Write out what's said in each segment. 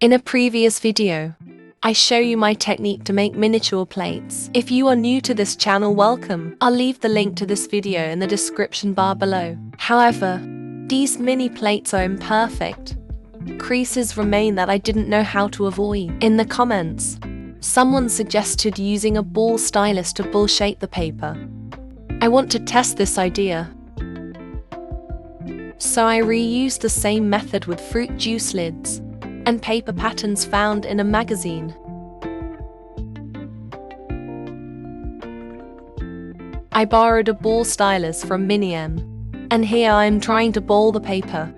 In a previous video, I show you my technique to make miniature plates. If you are new to this channel, welcome. I'll leave the link to this video in the description bar below. However, these mini plates are imperfect. Creases remain that I didn't know how to avoid. In the comments, someone suggested using a ball stylus to ball shape the paper. I want to test this idea. So I reused the same method with fruit juice lids and paper patterns found in a magazine. I borrowed a ball stylus from Miniam, and here I am trying to ball the paper.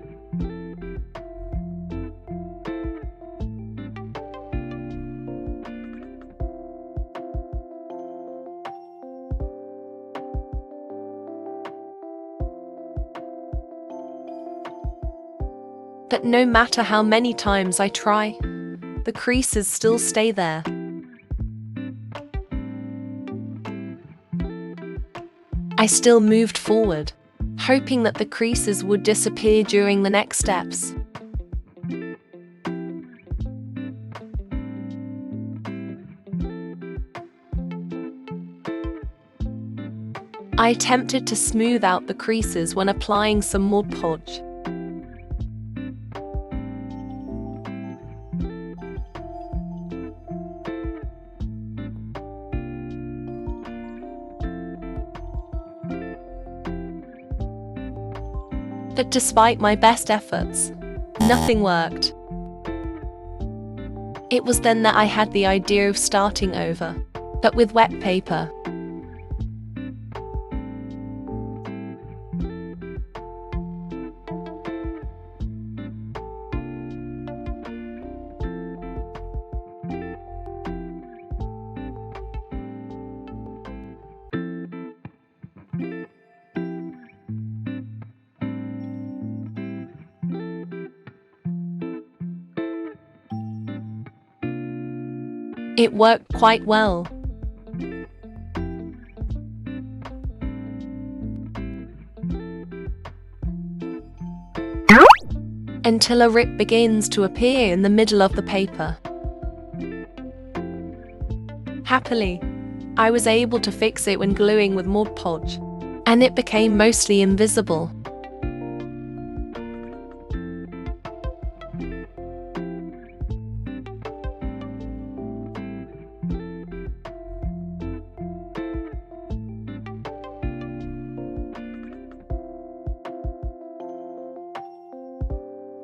But no matter how many times I try, the creases still stay there. I still moved forward, hoping that the creases would disappear during the next steps. I attempted to smooth out the creases when applying some Mod Podge. But despite my best efforts, nothing worked. It was then that I had the idea of starting over, but with wet paper. It worked quite well. Until a rip begins to appear in the middle of the paper. Happily, I was able to fix it when gluing with Mod Podge, and it became mostly invisible.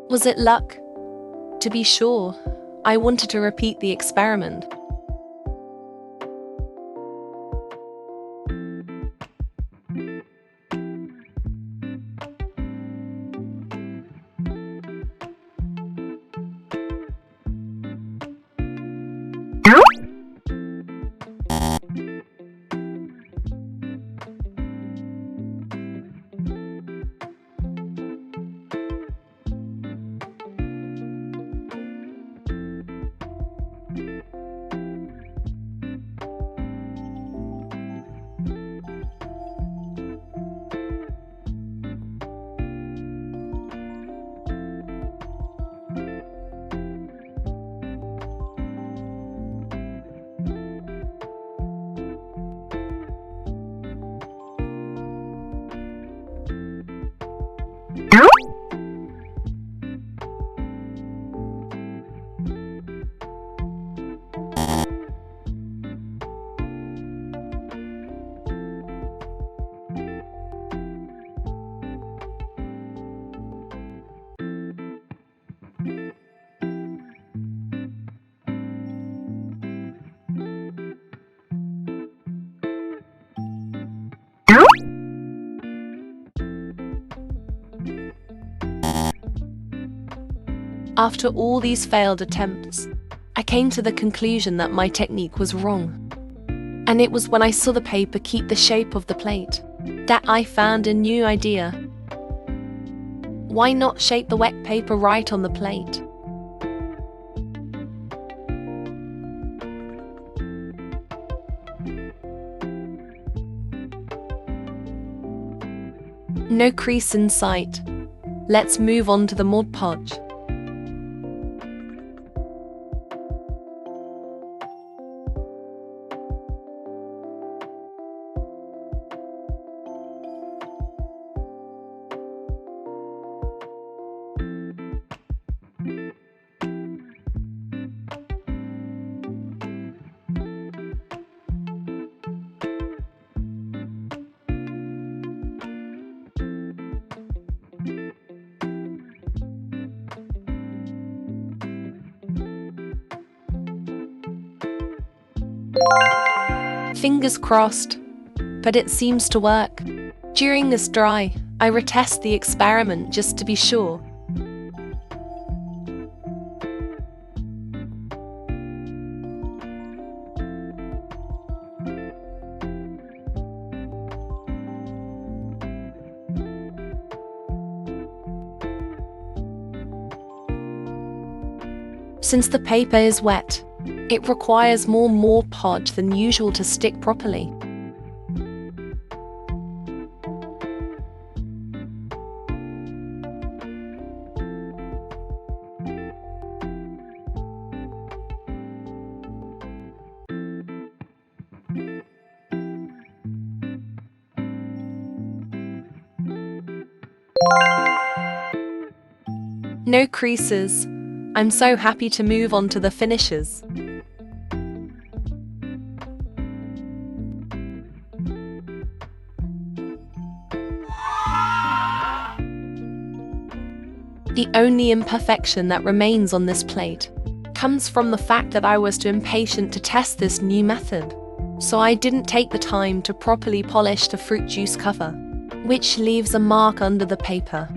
Was it luck? To be sure, I wanted to repeat the experiment. After all these failed attempts, I came to the conclusion that my technique was wrong. And it was when I saw the paper keep the shape of the plate that I found a new idea. Why not shape the wet paper right on the plate? No crease in sight. Let's move on to the Mod Podge. Fingers crossed, but it seems to work. During this dry, I retest the experiment just to be sure. Since the paper is wet, it requires more pod than usual to stick properly. No creases. I'm so happy to move on to the finishes. The only imperfection that remains on this plate comes from the fact that I was too impatient to test this new method, so I didn't take the time to properly polish the fruit juice cover, which leaves a mark under the paper.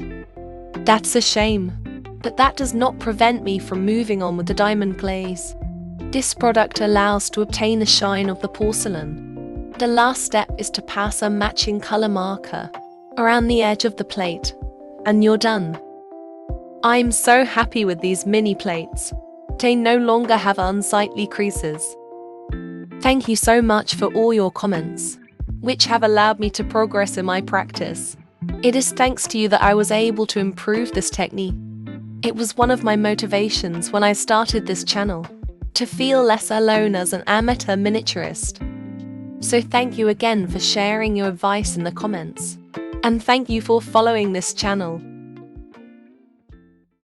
That's a shame, but that does not prevent me from moving on with the diamond glaze. This product allows to obtain the shine of the porcelain. The last step is to pass a matching color marker around the edge of the plate, and you're done. I'm so happy with these mini plates. They no longer have unsightly creases. Thank you so much for all your comments, which have allowed me to progress in my practice. It is thanks to you that I was able to improve this technique. It was one of my motivations when I started this channel, to feel less alone as an amateur miniaturist. So thank you again for sharing your advice in the comments. And thank you for following this channel.